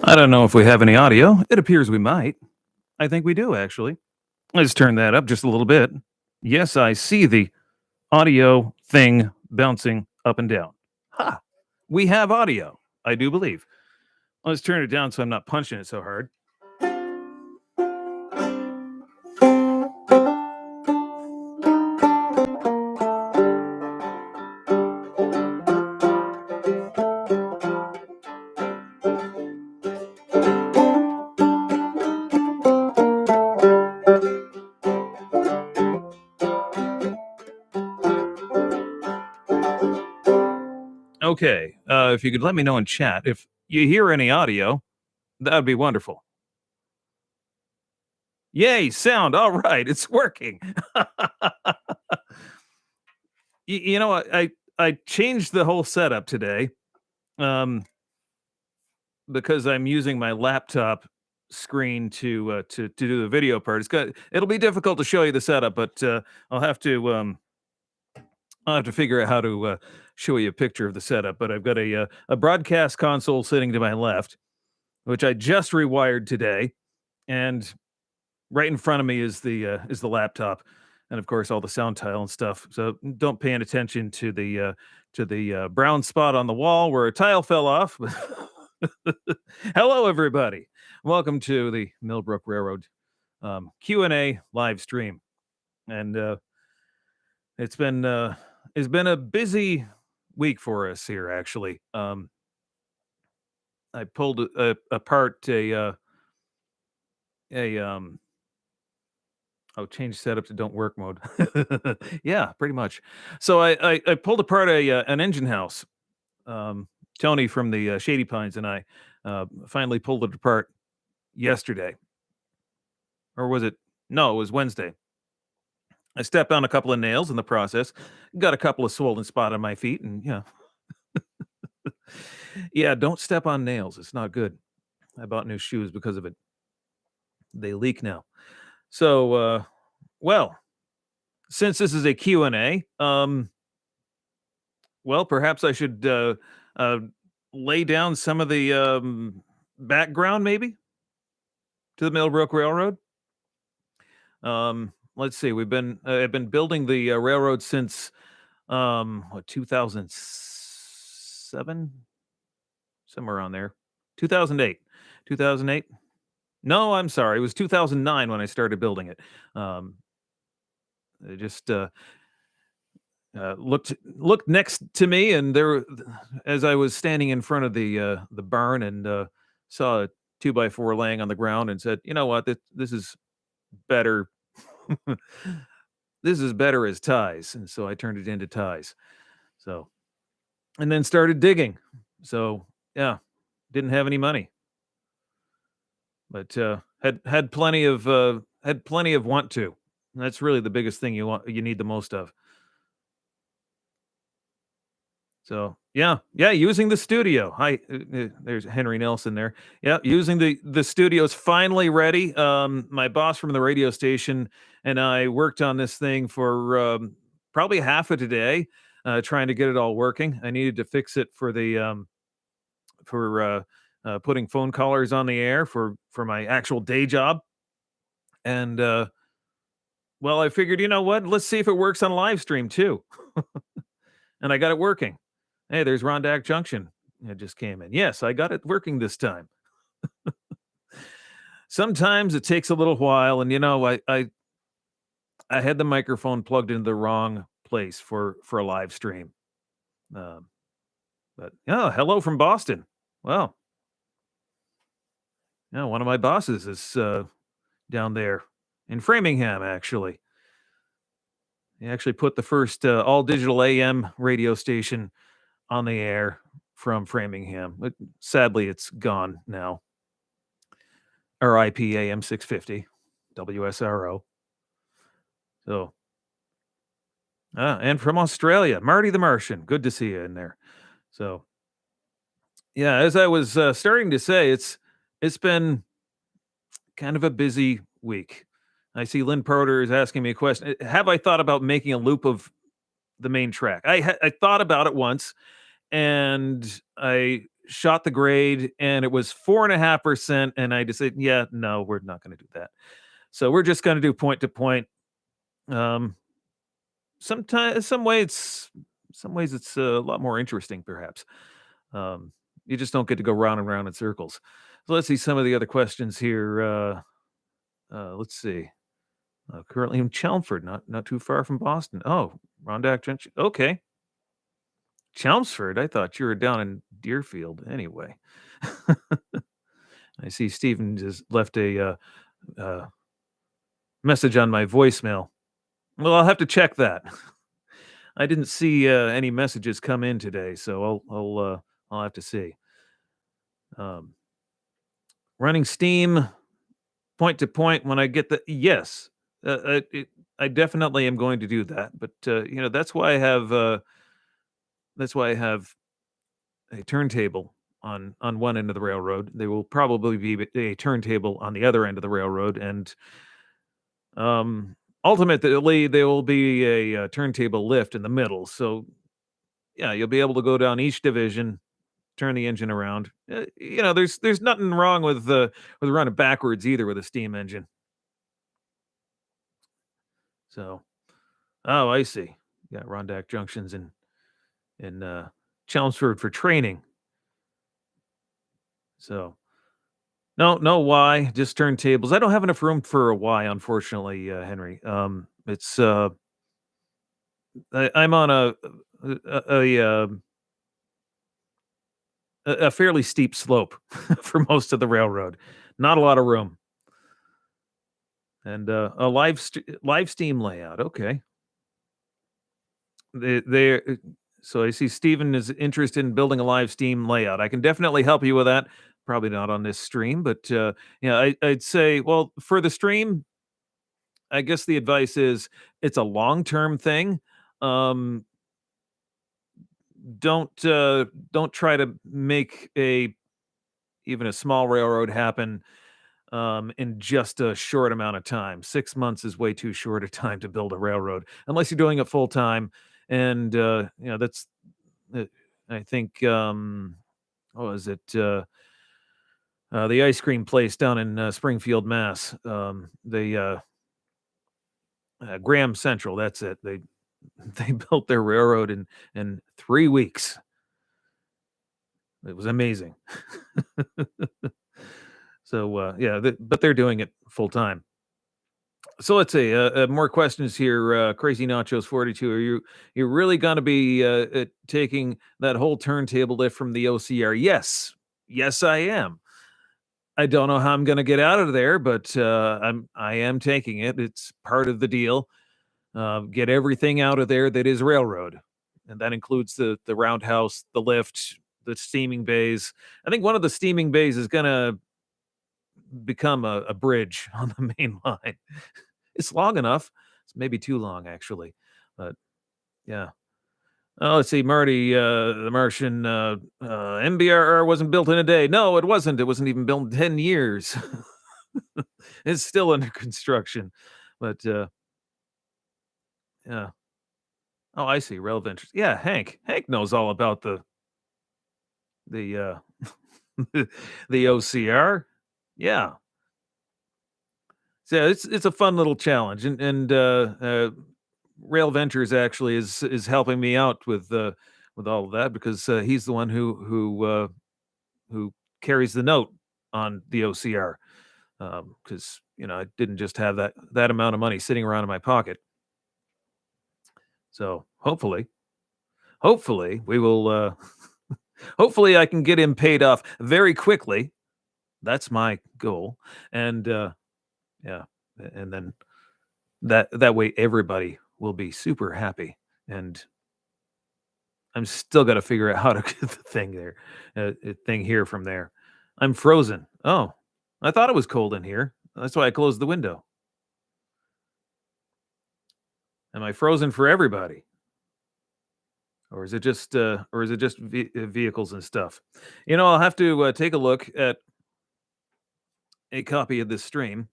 I don't know if we have any audio. It appears we might. I think we do, actually. Let's turn that up just a little bit. Yes, I see the audio thing bouncing up and down. Ha! We have audio, I do believe. Let's turn it down so I'm not punching it so hard. Okay, if you could let me know in chat if you hear any audio, that would be wonderful. Yay, sound. All right, it's working. I changed the whole setup today. Um, because I'm using my laptop screen to do the video part. It'll be difficult to show you the setup, but I'll have to I'll have to figure out how to show you a picture of the setup. But I've got a broadcast console sitting to my left, which I just rewired today, and right in front of me is the laptop, and of course all the sound tile and stuff. So don't pay any attention to the brown spot on the wall where a tile fell off. Hello, everybody. Welcome to the Mill Brook Railroad Q&A live stream, and it's been uh, it's been a busy week for us here. Actually, I pulled apart a oh, change setup to don't work mode. Yeah, pretty much. So I pulled apart an engine house. Um, Tony from the Shady Pines and I finally pulled it apart yesterday, or was it? No, it was Wednesday. I stepped on a couple of nails in the process, got a couple of swollen spot on my feet, and yeah, yeah, don't step on nails. It's not good. I bought new shoes because of it. They leak now. So, well, since this is a Q and A, well, perhaps I should uh, lay down some of the background, maybe, to the Millbrook Railroad. Let's see. I've been building the railroad since what, 2007, somewhere around there. 2008. 2008. No, I'm sorry. It was 2009 when I started building it. Um, I just looked next to me, and as I was standing in front of the barn, and saw a two by four laying on the ground, and said, "You know what? This is better. This is better as ties." And so I turned it into ties. So, and then started digging. So yeah, didn't have any money, but had plenty of want to. That's really the biggest thing you need the most of. So yeah, yeah, using the studio. Hi, there's Henry Nelson there. Yeah, using the studio's finally ready. My boss from the radio station and I worked on this thing for probably half of today, trying to get it all working. I needed to fix it for the for putting phone callers on the air for my actual day job, and well, I figured, you know what? Let's see if it works on live stream too, and I got it working. Hey, there's Rondak Junction. It just came in. Yes, I got it working this time. Sometimes it takes a little while, and I had the microphone plugged into the wrong place for a live stream. Um, but yeah, hello from Boston. Well, yeah, one of my bosses is down there in Framingham. Actually, he actually put the first all digital AM radio station on the air from Framingham. But sadly, it's gone now. RIP AM 650 WSRO. So, and from Australia, Marty the Martian. Good to see you in there. So, yeah, as I was starting to say, it's been kind of a busy week. I see Lynn Porter is asking me a question. Have I thought about making a loop of the main track? I thought about it once, and shot the grade, and it was 4.5%, and I decided, yeah, no, we're not going to do that. So we're just going to do point to point. Um, sometimes, some ways it's a lot more interesting, perhaps. Um, you just don't get to go round and round in circles. So let's see some of the other questions here. Let's see. Currently in Chelmsford, not too far from Boston. Oh, Rondak Junction. Okay, Chelmsford. I thought you were down in Deerfield. Anyway, I see Stephen just left a uh, message on my voicemail. Well, I'll have to check that. I didn't see any messages come in today, so I'll have to see. Um, Running Steam point to point when I get the yes, I definitely am going to do that. But that's why I have a turntable on one end of the railroad. There will probably be a turntable on the other end of the railroad, and ultimately there will be a turntable lift in the middle. So yeah, you'll be able to go down each division, turn the engine around. There's nothing wrong with running backwards either with a steam engine. So, oh, I see. Yeah, Rondak Junctions in Chelmsford for training. So, no Y, just turntables. I don't have enough room for a Y, unfortunately, Henry. It's I'm on a fairly steep slope for most of the railroad. Not a lot of room, and a live steam layout. Okay, they so I see Stephen is interested in building a live steam layout. I can definitely help you with that. Probably not on this stream, but yeah, I'd say, well, for the stream, I guess the advice is it's a long-term thing. Um, don't try to make a even a small railroad happen in just a short amount of time. 6 months is way too short a time to build a railroad, unless you're doing it full time. And that's uh, I think what was it? The ice cream place down in Springfield, Mass. Graham Central. That's it. They built their railroad in 3 weeks. It was amazing. So yeah, but they're doing it full time. So let's see. More questions here. Crazy Nachos 42. You really going to be taking that whole turntable lift from the OCR? Yes, I am. I don't know how I'm going to get out of there, but I am taking it. It's part of the deal. Get everything out of there that is railroad, and that includes the roundhouse, the lift, the steaming bays. I think one of the steaming bays is going to become a bridge on the main line. It's long enough. It's maybe too long, actually, but yeah. Oh, let's see, Marty, the Martian, MBRR wasn't built in a day. No, it wasn't. It wasn't even built in 10 years. It's still under construction, but yeah. Oh, I see. Relevant. Yeah, Hank knows all about the the OCR. Yeah. So it's a fun little challenge, and Rail Ventures actually is helping me out with all of that because he's the one who carries the note on the OCR because I didn't just have that amount of money sitting around in my pocket. So hopefully we will. Hopefully I can get him paid off very quickly. That's my goal, and yeah, and then that way everybody will be super happy, and I'm still got to figure out how to get the thing there, thing here from there. I'm frozen. Oh, I thought it was cold in here. That's why I closed the window. Am I frozen for everybody, or is it just vehicles and stuff? I'll have to take a look at a copy of this stream.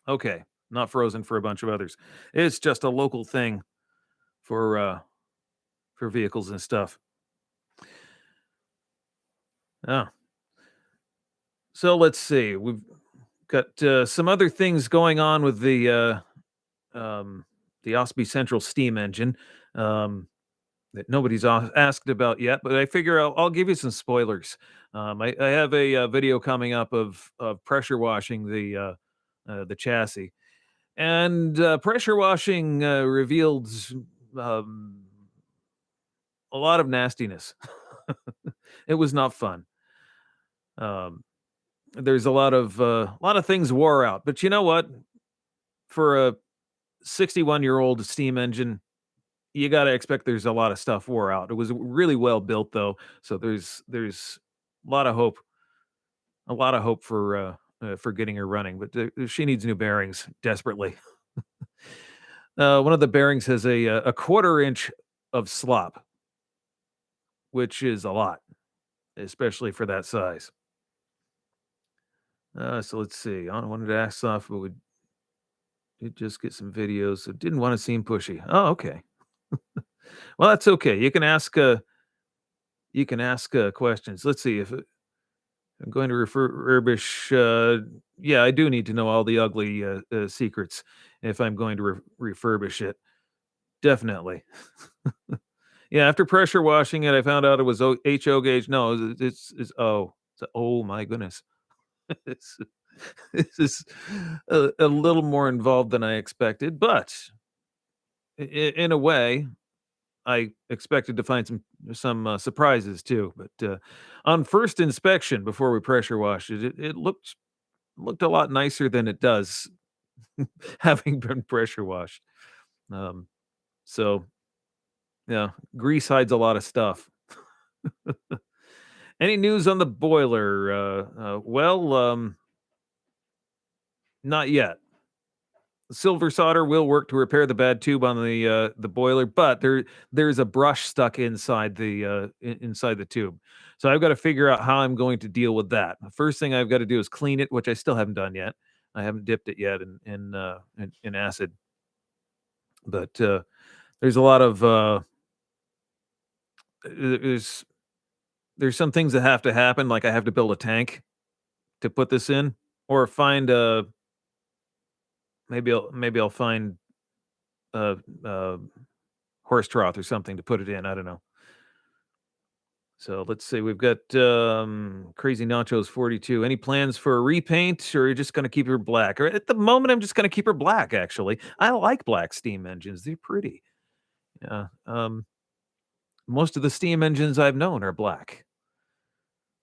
Okay, not frozen for a bunch of others. It's just a local thing for vehicles and stuff. Oh, so let's see. We've got some other things going on with the Osby Central steam engine that nobody's asked about yet, but I figure I'll give you some spoilers. I have a, video coming up of pressure washing the chassis, and pressure washing revealed um, a lot of nastiness. It was not fun. Um, there's a lot of things wore out, but you know what? For a 61-year-old steam engine, you got to expect there's a lot of stuff wore out. It was really well built though, so there's a lot of hope, for getting her running. But she needs new bearings desperately. One of the bearings has a quarter inch of slop, which is a lot, especially for that size. So let's see. I wanted to ask off, but we did just get some videos. So didn't want to seem pushy. Oh, okay. Well, that's okay. You can ask questions. Let's see if I'm going to refurbish. Yeah, I do need to know all the ugly secrets if I'm going to refurbish it. Definitely. Yeah, after pressure washing it, I found out it was HO gauge. No, it's O. Oh my goodness. It's this is a little more involved than I expected, but in a way, I expected to find some surprises too. But on first inspection, before we pressure washed it, it looked a lot nicer than it does having been pressure washed. Um, so yeah, grease hides a lot of stuff. Any news on the boiler? Well, not yet. Silver solder will work to repair the bad tube on the boiler, but there's a brush stuck inside inside the tube. So I've got to figure out how I'm going to deal with that. The first thing I've got to do is clean it, which I still haven't done yet. I haven't dipped it yet in acid, but there's a lot of there's there's some things that have to happen, like I have to build a tank to put this in, or find a maybe I'll find a horse trough or something to put it in. I don't know. So let's see. We've got Crazy Nachos 42. Any plans for a repaint, or are you just going to keep her black? Or at the moment, I'm just going to keep her black. Actually, I like black steam engines. They're pretty. Yeah. Most of the steam engines I've known are black,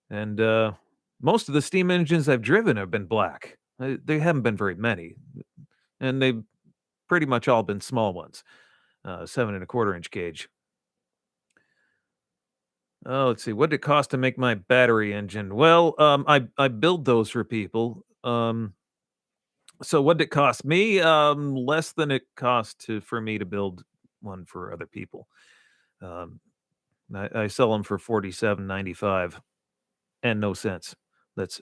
and most of the steam engines I've driven have been black. They haven't been very many, and they've pretty much all been small ones, 7 and a quarter inch gauge. Oh, let's see. What did it cost to make my battery engine? Well, I build those for people. So what did it cost me? Less than it cost for me to build one for other people. Um, I sell them for 47.95 and no cents. That's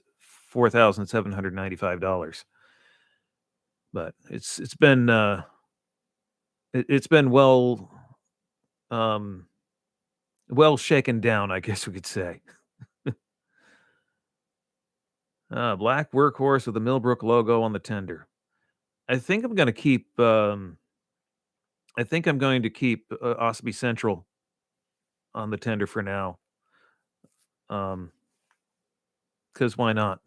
$4,795. But it's been um well shaken down, I guess we could say. Black workhorse with the Millbrook logo on the tender. I think I'm gonna keep, I think I'm going to keep, Osby Central on the tender for now. Um, Because why not?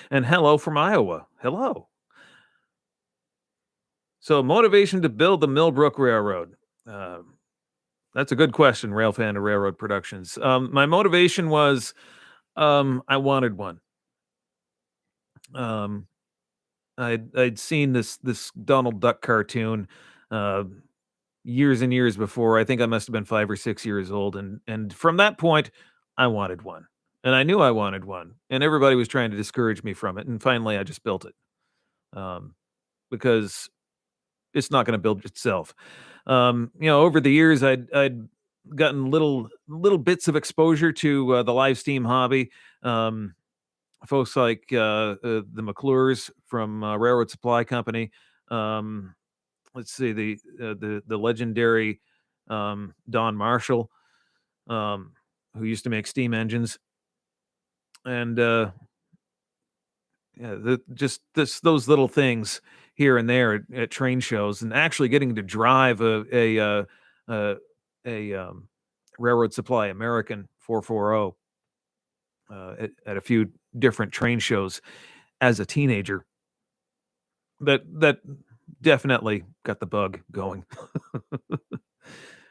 And hello from Iowa. Hello. So motivation to build the Millbrook Railroad. Um, that's a good question, Railfan to Railroad Productions. My motivation was, I wanted one. Um, I'd seen this Donald Duck cartoon, uh, years and years before. I think I must have been 5 or 6 years old, and from that point, I wanted one, and I knew I wanted one, and everybody was trying to discourage me from it, and finally, I just built it, um, because it's not gonna build itself. Over the years, I'd gotten little bits of exposure to, the live steam hobby. Folks like, the McClures from, Railroad Supply Company, um, let's see, the legendary Don Marshall, um, who used to make steam engines, and yeah, just those little things here and there at train shows, and actually getting to drive uh, a railroad supply American 440 at a few different train shows as a teenager. That definitely got the bug going.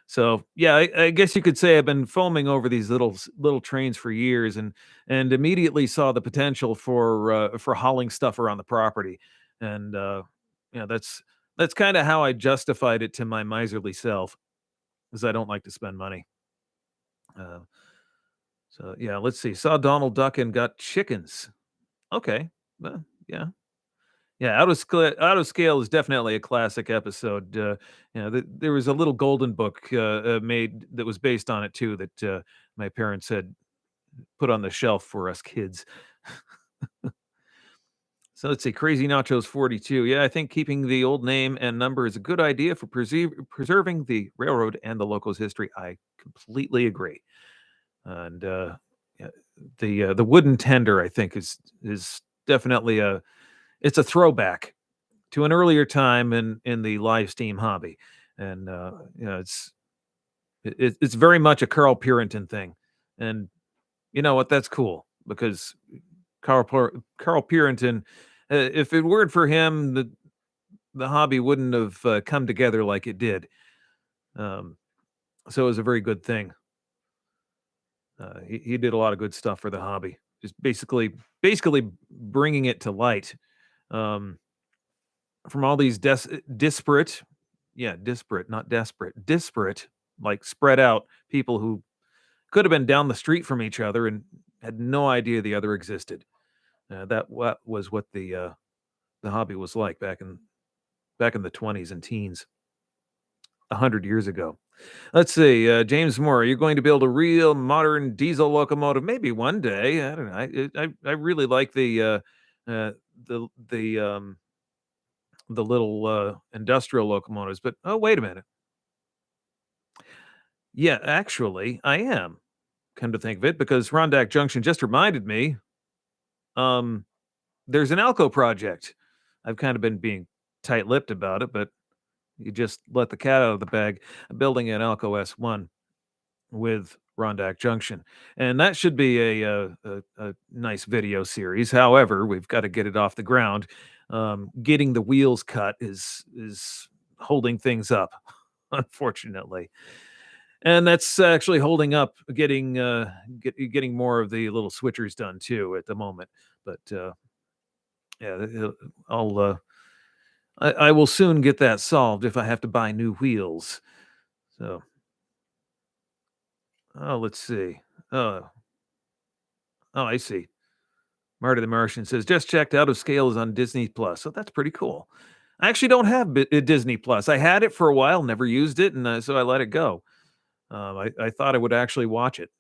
So yeah, I guess you could say I've been foaming over these little trains for years, and immediately saw the potential for hauling stuff around the property, and yeah, that's kind of how I justified it to my miserly self, because I don't like to spend money. Uh, so yeah, let's see. Saw Donald Duck and got chickens. Okay, well, yeah. Yeah, Out of Scale is definitely a classic episode. There was a little golden book made that was based on it too, that my parents had put on the shelf for us kids. So let's see, Crazy Nachos 42. Yeah, I think keeping the old name and number is a good idea for preserving the railroad and the locals' history. I completely agree. And yeah, the wooden tender, I think, is definitely a throwback to an earlier time in the live steam hobby, and, it's very much a Carl Purinton thing, and you know what? That's cool because Carl Purinton, if it weren't for him, the hobby wouldn't have, come together like it did, um, so it was a very good thing. He did a lot of good stuff for the hobby, just basically bringing it to light, um from all these disparate, yeah, disparate, not desperate, disparate, like spread out people who could have been down the street from each other and had no idea the other existed. That what was what the hobby was like back in the 20s and teens, 100 years ago. Let's see, James Moore, are you going to build a real modern diesel locomotive? Maybe one day. I don't know. I really like uh, the the little industrial locomotives. But oh, wait a minute. Yeah, actually, I am. Come to think of it, because Rondak Junction just reminded me. Um, there's an Alco project. I've kind of been being tight-lipped about it, but you just let the cat out of the bag. I'm building an Alco S1 with Rondak Junction, and that should be a nice video series. However, we've got to get it off the ground. Getting the wheels cut is holding things up, unfortunately. And that's actually holding up getting more of the little switchers done too at the moment. But yeah, I'll I will soon get that solved if I have to buy new wheels. So oh, let's see. Oh, oh, I see. Marty the Martian says just checked Out of Scale is on Disney Plus. So that's pretty cool. I actually don't have Disney Plus. I had it for a while, never used it, and so I let it go. I thought I would actually watch it.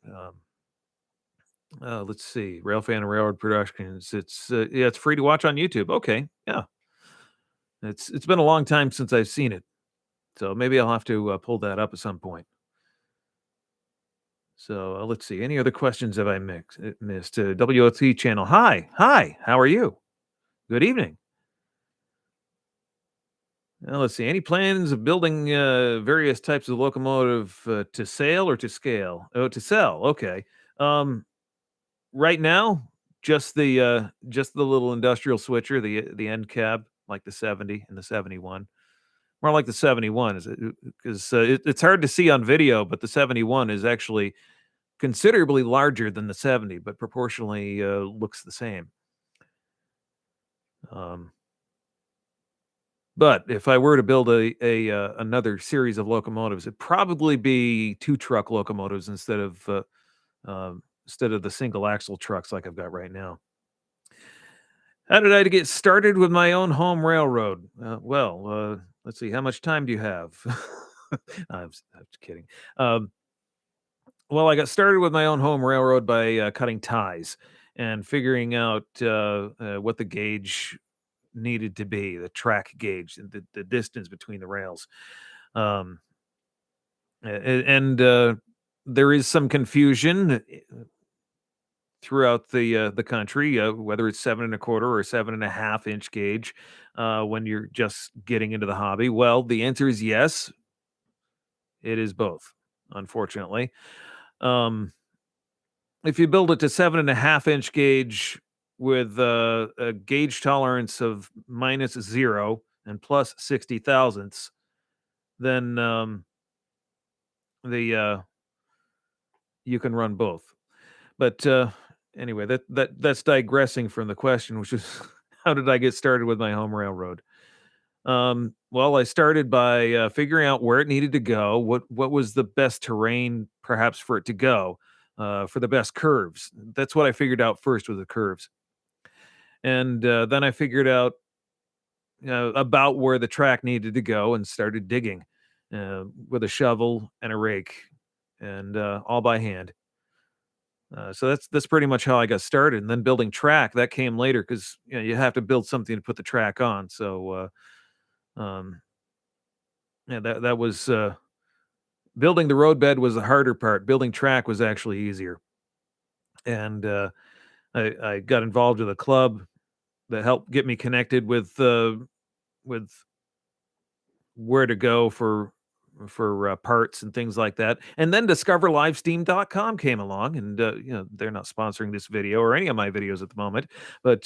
Let's see, Railfan and Railroad Productions. Yeah, it's free to watch on YouTube. Okay, yeah, it's been a long time since I've seen it, so maybe I'll have to pull that up at some point. So let's see, any other questions have I missed? WOT channel. Hi, hi, how are you? Good evening. Let's see, any plans of building various types of locomotive to sale or to scale? Oh, to sell. Okay. Um, Right now, just the little industrial switcher, the end cab, like the 70 and the 71. More like the 71 is, 'cause, it's hard to see on video, but the 71 is actually considerably larger than the 70, but proportionally, looks the same. Um, but if I were to build another series of locomotives, it'd probably be 2 truck locomotives instead of the single axle trucks like I've got right now. How did I get started with my own home railroad? Let's see. How much time do you have? I'm just kidding. Um, well, I got started with my own home railroad by cutting ties and figuring out what the gauge needed to be, the track gauge, and the distance between the rails. Um, and there is some confusion throughout the country, whether it's 7 1/4 or 7.5 inch gauge, when you're just getting into the hobby. Well, the answer is yes, it is both, unfortunately. Um, if you build it to 7.5 inch gauge with a gauge tolerance of -0 and plus 60 thousandths, then the you can run both. But anyway, that's digressing from the question, which is how did I get started with my home railroad? Well, I started by figuring out where it needed to go, what was the best terrain, perhaps for it to go, for the best curves. That's what I figured out first with the curves, and then I figured out about where the track needed to go and started digging with a shovel and a rake, and all by hand. So that's pretty much how I got started, and then building track that came later because you have to build something to put the track on. So um, yeah, that was building the roadbed was the harder part. Building track was actually easier, and I got involved with a club that helped get me connected with where to go for parts and things like that. And then discoverlivesteam.com came along, and they're not sponsoring this video or any of my videos at the moment, but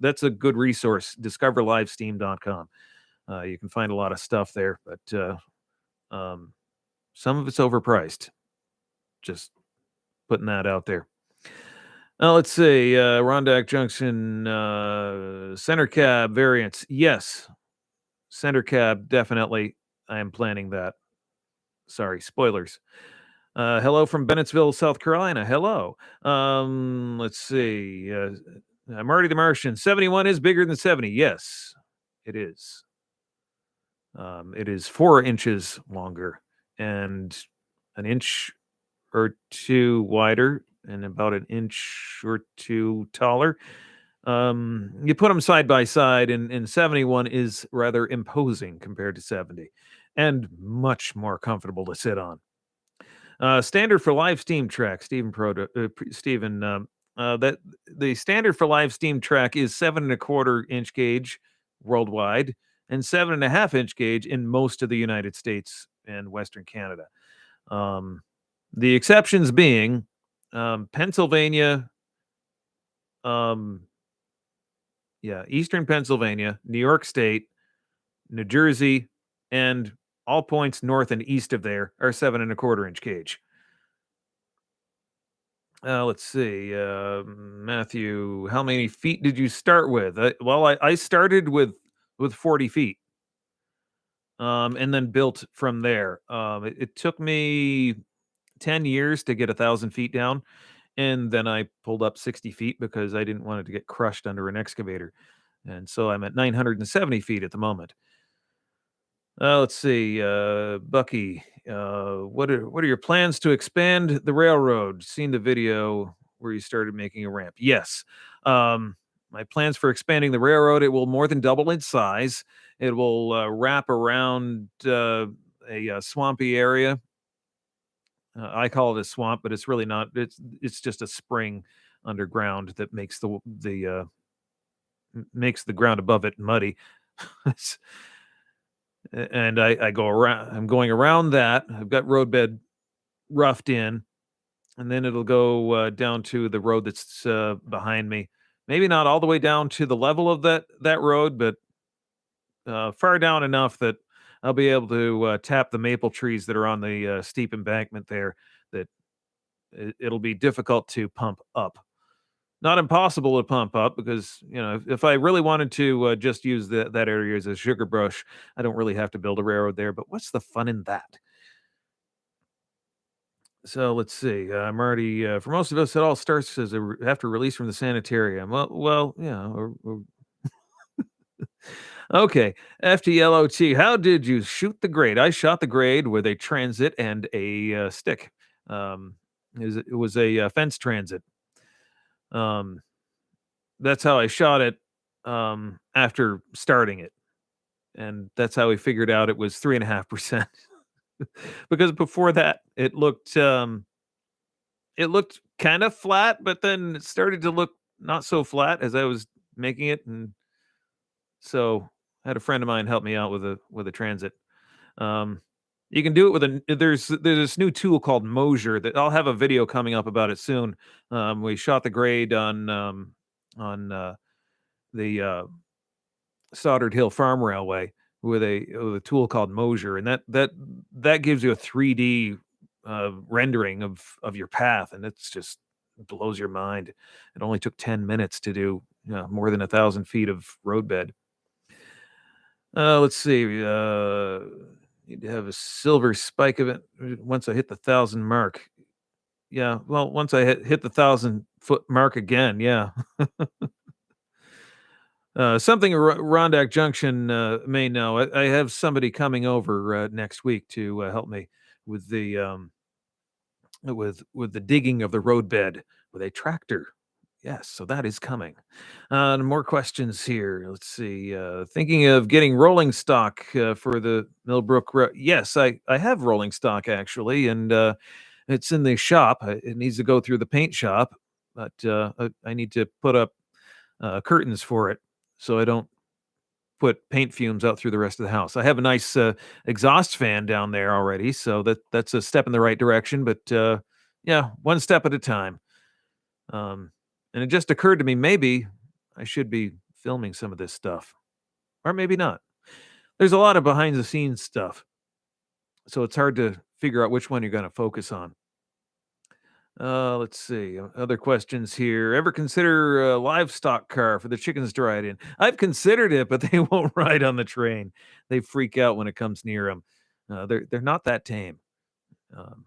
that's a good resource, discoverlivesteam.com. You can find a lot of stuff there, but um, some of it's overpriced. Just putting that out there. Now let's see, Rondak Junction, center cab variants. Yes, center cab, definitely. I am planning that. Sorry, spoilers. Hello from Bennettsville, South Carolina. Hello. Let's see. Marty the Martian. 71 is bigger than 70. Yes, it is. It is 4 inches longer and an inch or two wider and about an inch or two taller. You put them side by side, and 71 is rather imposing compared to 70 and much more comfortable to sit on. Standard for live steam track, Stephen. That the standard for live steam track is 7 1/4 inch gauge worldwide and 7.5 inch gauge in most of the United States and Western Canada. Um, the exceptions being Pennsylvania, um, yeah, Eastern Pennsylvania, New York State, New Jersey, and all points north and east of there are 7 1/4 inch gauge. Let's see, Matthew, how many feet did you start with? Well, I started with 40 feet, and then built from there. It took me 10 years to get 1,000 feet down, and then I pulled up 60 feet because I didn't want it to get crushed under an excavator, and so I'm at 970 feet at the moment. Let's see, Bucky. What are your plans to expand the railroad? Seen the video where you started making a ramp. Yes. My plans for expanding the railroad, it will more than double its size. It will wrap around a swampy area. I call it a swamp, but it's really not. It's just a spring underground that makes the ground above it muddy. And I go around. I'm going around that. I've got roadbed roughed in, and then it'll go down to the road that's behind me. Maybe not all the way down to the level of that road, but far down enough that I'll be able to tap the maple trees that are on the steep embankment there. That it'll be difficult to pump up. Not impossible to pump up because if I really wanted to just use that area as a sugar brush, I don't really have to build a railroad there. But what's the fun in that? So let's see. Marty, for most of us, it all starts as after release from the sanitarium. Well, yeah. Okay. FTLOT. How did you shoot the grade? I shot the grade with a transit and a stick. Um, it was a fence transit. Um, that's how I shot it after starting it, and that's how we figured out it was 3.5%. Because before that, it looked. it looked kind of flat, but then it started to look not so flat as I was making it, and so I had a friend of mine help me out with a transit. Um, you can do it with there's this new tool called Mosier that I'll have a video coming up about it soon. We shot the grade on the Stoddard Hill Farm Railway with a tool called Mosier, and that gives you a 3D rendering of your path, and it's just blows your mind. It only took 10 minutes to do more than 1,000 feet of roadbed. Let's see. Need to have a silver spike of it once I hit the 1,000 mark. Yeah, well, once I hit the 1,000 foot mark again. Yeah, something Rondak Junction may know. I have somebody coming over next week to help me with the digging of the roadbed with a tractor. Yes, so that is coming. More questions here. Let's see. Thinking of getting rolling stock for the Millbrook. Yes, I have rolling stock actually, and it's in the shop. It needs to go through the paint shop, but I need to put up curtains for it so I don't put paint fumes out through the rest of the house. I have a nice exhaust fan down there already, so that's a step in the right direction. But yeah, one step at a time. Um, and it just occurred to me maybe I should be filming some of this stuff, or maybe not. There's a lot of behind the scenes stuff, so it's hard to figure out which one you're going to focus on. Let's see. Other questions here. Ever consider a livestock car for the chickens to ride in? I've considered it, but they won't ride on the train. They freak out when it comes near them. They're not that tame. Um,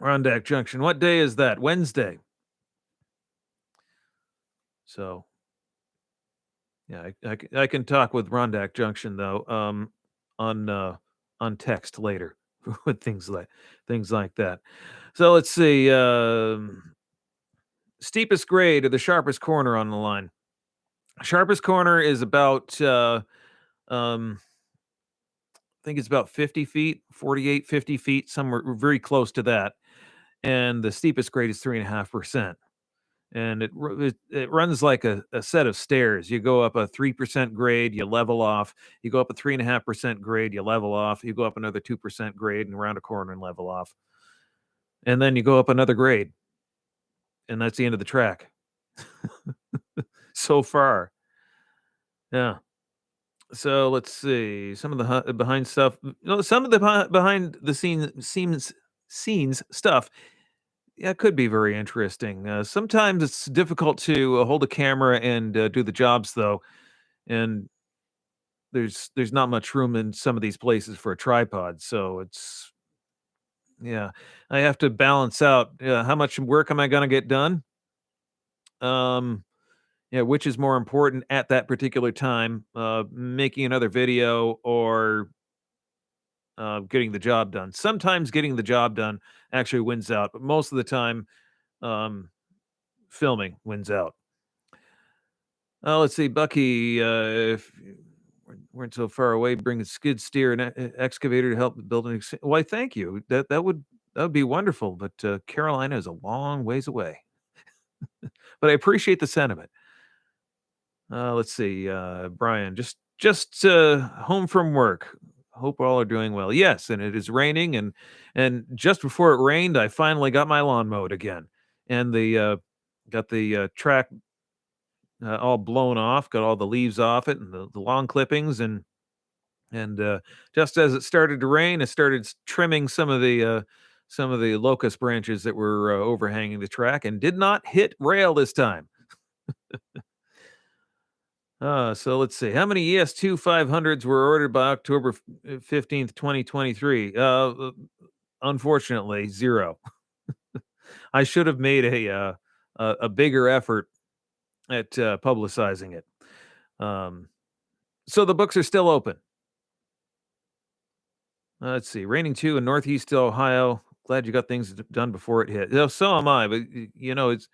Rondak Junction. What day is that? Wednesday. So yeah, I can talk with Rondak Junction though. On on text later with things like that. So let's see. Steepest grade or the sharpest corner on the line? Sharpest corner is about, um, I think it's about 50 feet, 48, 50 feet, somewhere very close to that. And the steepest grade is 3.5%. And it runs like a set of stairs. You go up a 3% grade, you level off. You go up a 3.5% grade, you level off. You go up another 2% grade and around a corner and level off. And then you go up another grade, and that's the end of the track so far. Yeah. So let's see some of the behind stuff. Some of the behind the scenes stuff. Yeah, could be very interesting. Sometimes it's difficult to hold a camera and do the jobs though, and there's not much room in some of these places for a tripod. So it's yeah, I have to balance out how much work am I going to get done. Um, yeah, which is more important at that particular time, making another video or getting the job done. Sometimes getting the job done actually wins out, but most of the time, um, filming wins out. Let's see, Bucky. If you weren't so far away, bring a skid steer and excavator to help build an. Why, thank you. That would be wonderful. But Carolina is a long ways away. But I appreciate the sentiment. Let's see, Brian. Just home from work. Hope all are doing well. Yes, and it is raining, and just before it rained, I finally got my lawn mowed again, and the got the track all blown off, got all the leaves off it, and the lawn clippings, and just as it started to rain, I started trimming some of the locust branches that were overhanging the track, and did not hit rail this time. So let's see. How many ES2 500s were ordered by October 15th, 2023? Unfortunately, zero. I should have made a bigger effort at publicizing it. Um, so the books are still open. Let's see. Raining 2 in Northeast Ohio. Glad you got things done before it hit. So am I, but it's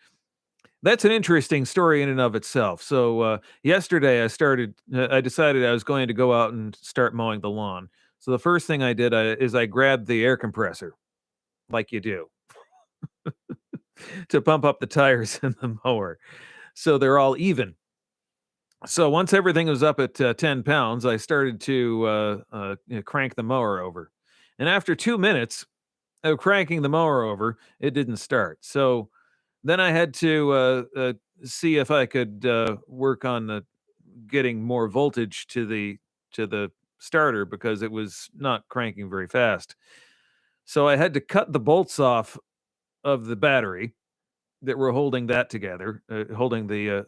that's an interesting story in and of itself. So yesterday, I decided I was going to go out and start mowing the lawn. So the first thing I did is I grabbed the air compressor, like you do, to pump up the tires in the mower, so they're all even. So once everything was up at 10 pounds, I started to crank the mower over. And after 2 minutes of cranking the mower over, it didn't start. So then I had to see if I could work on getting more voltage to the starter because it was not cranking very fast. So I had to cut the bolts off of the battery that were holding that together, holding the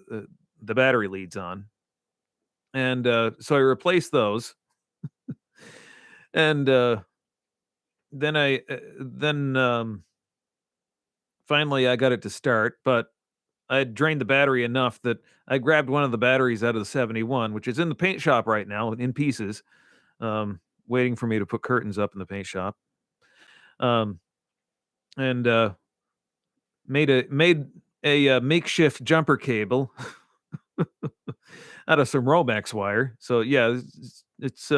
battery leads on, and so I replaced those, and then finally I got it to start, but I had drained the battery enough that I grabbed one of the batteries out of the 71, which is in the paint shop right now in pieces, waiting for me to put curtains up in the paint shop. Um, and made a makeshift jumper cable out of some Romex wire. So yeah, it's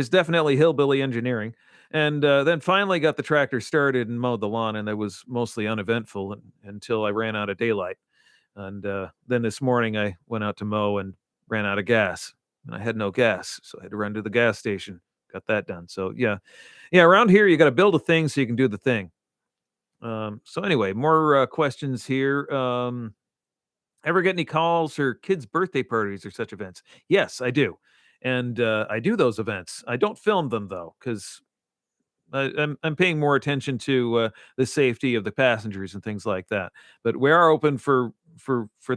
definitely hillbilly engineering. And then finally got the tractor started and mowed the lawn, and it was mostly uneventful until I ran out of daylight. And then this morning I went out to mow and ran out of gas. And I had no gas, so I had to run to the gas station. Got that done. So yeah, yeah. Around here, you got to build a thing so you can do the thing. So anyway, more questions here. Ever get any calls or kids' birthday parties or such events? Yes, I do, and I do those events. I don't film them though, because I'm paying more attention to the safety of the passengers and things like that. But we are open for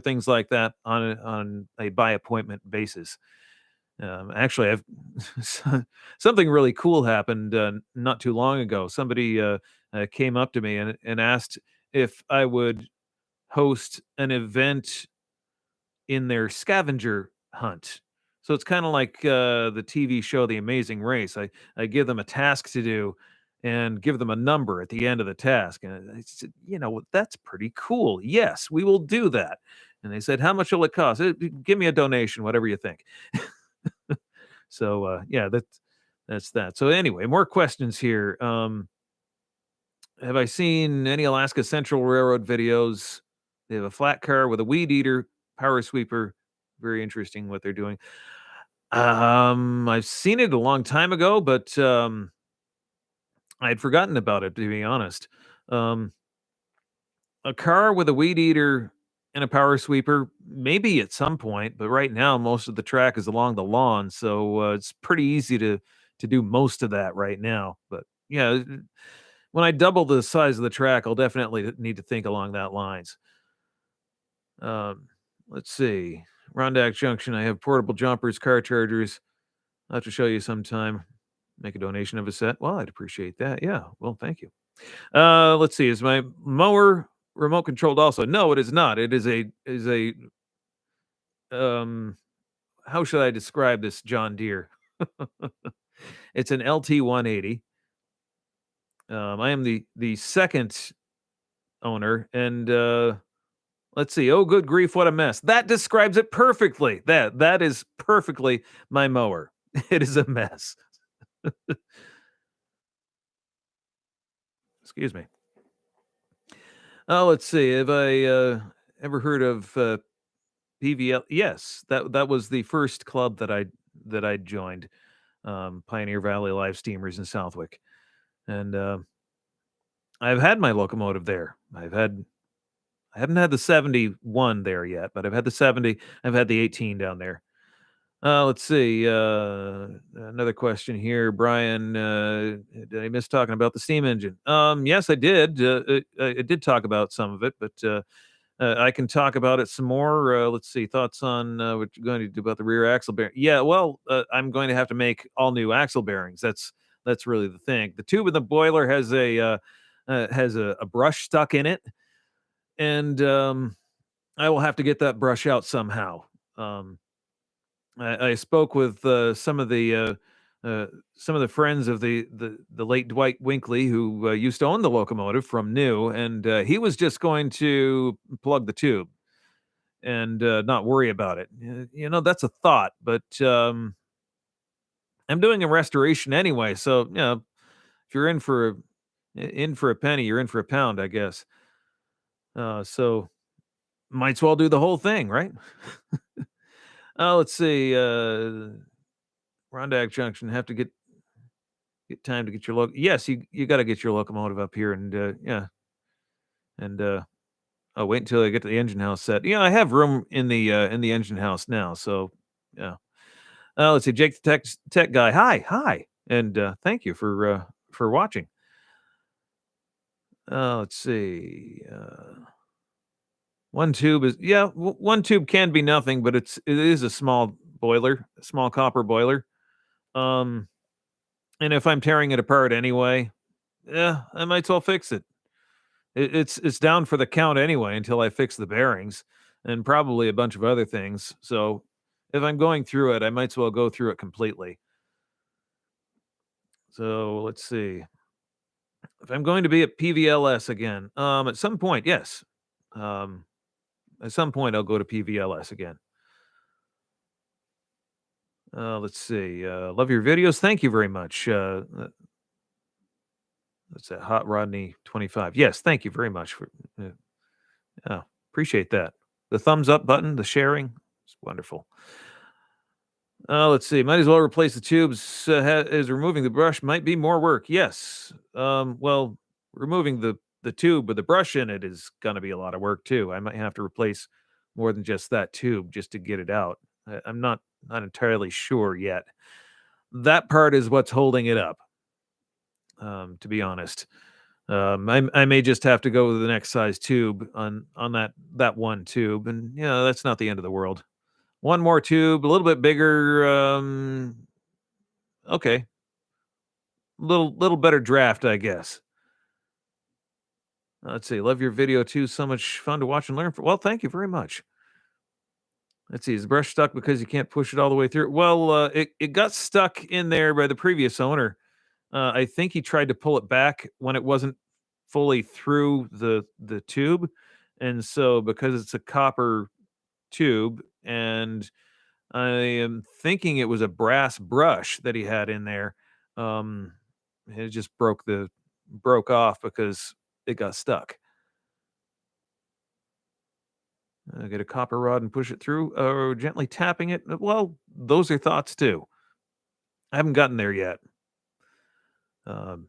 things like that on a by appointment basis. Actually, I've something really cool happened not too long ago. Somebody came up to me and asked if I would host an event in their scavenger hunt. So it's kind of like the TV show The Amazing Race. I give them a task to do and give them a number at the end of the task. And I said, that's pretty cool. Yes, we will do that. And they said, how much will it cost? Give me a donation, whatever you think." So yeah, that's that. So anyway, more questions here. Have I seen any Alaska Central Railroad videos? They have a flat car with a weed eater, power sweeper. Very interesting what they're doing. I've seen it a long time ago, but I'd forgotten about it, to be honest. Um, a car with a weed eater and a power sweeper, maybe at some point, but right now most of the track is along the lawn, so it's pretty easy to do most of that right now. But yeah, when I double the size of the track, I'll definitely need to think along that lines. Um, let's see. Rondac Junction, I have portable jumpers, car chargers. I'll have to show you sometime. Make a donation of a set. Well, I'd appreciate that. Yeah. Well, thank you. Let's see. Is my mower remote controlled also? No, it is not. It is a um how should I describe this John Deere? It's an LT 180. I am the second owner, and let's see. Oh, good grief, what a mess. That describes it perfectly. That is perfectly my mower. It is a mess. Excuse me. Oh, let's see. Have I ever heard of PVL? Yes, that was the first club that I joined. Pioneer Valley Live Steamers in Southwick, and I've had my locomotive there. I haven't had the 71 there yet, but I've had the 70. I've had the 18 down there. Let's see. Another question here, Brian. Did I miss talking about the steam engine? Yes, I did. I did talk about some of it, but I can talk about it some more. Let's see. Thoughts on what you're going to do about the rear axle bearing? Yeah, well, I'm going to have to make all new axle bearings. That's really the thing. The tube in the boiler has a brush stuck in it, and I will have to get that brush out somehow. Um, I spoke with uh, some of the friends of the late Dwight Winkley, who used to own the locomotive from new, and he was just going to plug the tube and not worry about it. That's a thought, but I'm doing a restoration anyway, so if you're in for a penny, you're in for a pound, I guess. So might as well do the whole thing, right? Let's see. Rondak Junction. Have to get time to get your Yes, you got to get your locomotive up here, and yeah, and oh, wait until I get to the engine house set. Yeah, I have room in the engine house now, so yeah. Let's see, Jake the tech guy. Hi, hi, and thank you for watching. Let's see. One tube is one tube can be nothing, but it is a small boiler, a small copper boiler. Um, and if I'm tearing it apart anyway, yeah, I might as well fix it. It's down for the count anyway until I fix the bearings and probably a bunch of other things. So if I'm going through it, I might as well go through it completely. So let's see. If I'm going to be at PVLS again, at some point, yes. Um, at some point, I'll go to PVLS again. Let's see. Love your videos. Thank you very much. That's that Hot Rodney 25. Yes, thank you very much for. Yeah, appreciate that. The thumbs up button, the sharing, it's wonderful. Let's see. Might as well replace the tubes. As removing the brush might be more work. Yes. Well, removing the tube with the brush in it is going to be a lot of work too. I might have to replace more than just that tube just to get it out. I'm not entirely sure yet. That part is what's holding it up. To be honest, I may just have to go with the next size tube on that one tube, and that's not the end of the world. One more tube, a little bit bigger. Okay, little better draft, I guess. Let's see. Love your video too. So much fun to watch and learn. Well, thank you very much. Let's see. Is the brush stuck because you can't push it all the way through? Well, it got stuck in there by the previous owner. I think he tried to pull it back when it wasn't fully through the tube, and so because it's a copper tube, and I am thinking it was a brass brush that he had in there. Um, it just broke off because it got stuck. Get a copper rod and push it through, or gently tapping it. Well, those are thoughts too. I haven't gotten there yet. Um,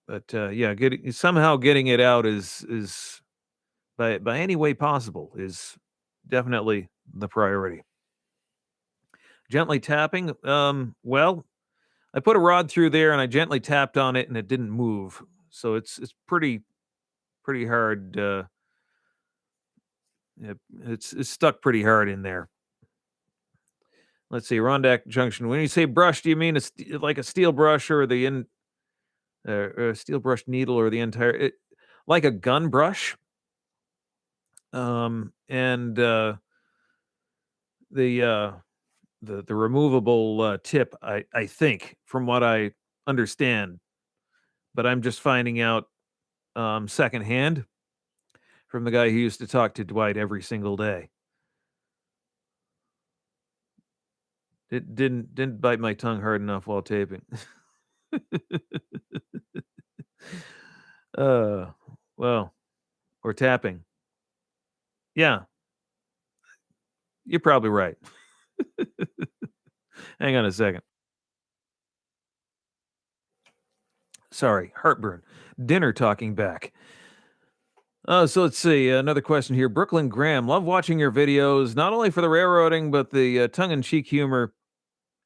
but yeah, getting it out is by any way possible is definitely the priority. Gently tapping. Well, I put a rod through there and I gently tapped on it and it didn't move. So it's pretty hard. It's stuck pretty hard in there. Let's see, Rondak Junction. When you say brush, do you mean like a steel brush or or a steel brush needle or the entire like a gun brush? And the uh, the removable tip. I think, from what I understand, but I'm just finding out secondhand from the guy who used to talk to Dwight every single day. It didn't bite my tongue hard enough while taping. uh, well, or tapping. Yeah, you're probably right. Hang on a second. Sorry, heartburn. Dinner talking back. So let's see. Another question here. Brooklyn Graham. Love watching your videos, not only for the railroading, but the tongue in cheek humor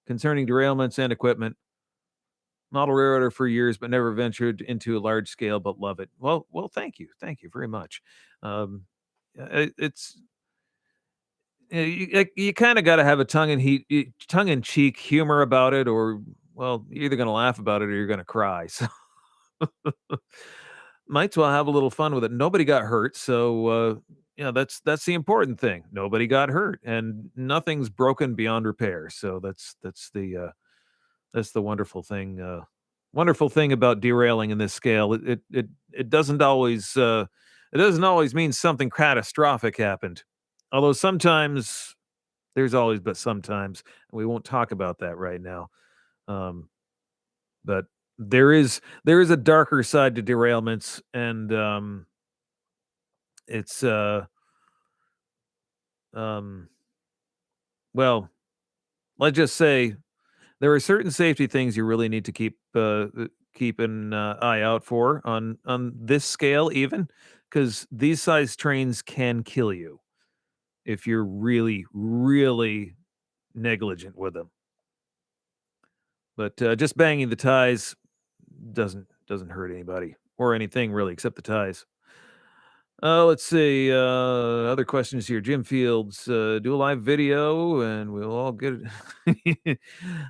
concerning derailments and equipment. Model railroader for years, but never ventured into a large scale, but love it. Well, thank you very much. Um, it's you kind of got to have a tongue in cheek humor about it, or well, you're either going to laugh about it or you're going to cry. So might as well have a little fun with it. Nobody got hurt, so yeah, that's the important thing. Nobody got hurt, and nothing's broken beyond repair. So that's the wonderful thing about derailing in this scale. It doesn't always mean something catastrophic happened. Although sometimes there's always but sometimes, and we won't talk about that right now. Um, but there is a darker side to derailments, and It's um, well, let's just say there are certain safety things you really need to keep an eye out for on this scale, even because these size trains can kill you if you're really, really negligent with them. But just banging the ties doesn't hurt anybody or anything really, except the ties. Let's see. Other questions here. Jim Fields, do a live video, and we'll all get it.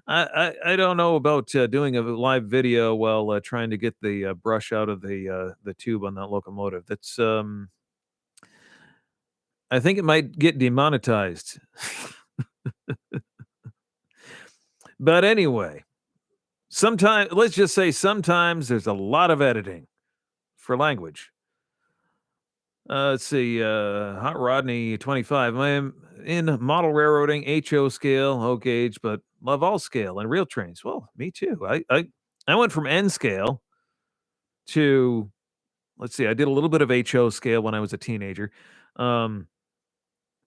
I don't know about doing a live video while trying to get the brush out of the tube on that locomotive. That's I think it might get demonetized. But anyway, sometimes let's just say sometimes there's a lot of editing for language. Let's see, Hot Rodney 25. I'm in model railroading, HO scale, O gauge, but love all scale and real trains. Well, me too. I went from N scale to let's see, I did a little bit of HO scale when I was a teenager. Um,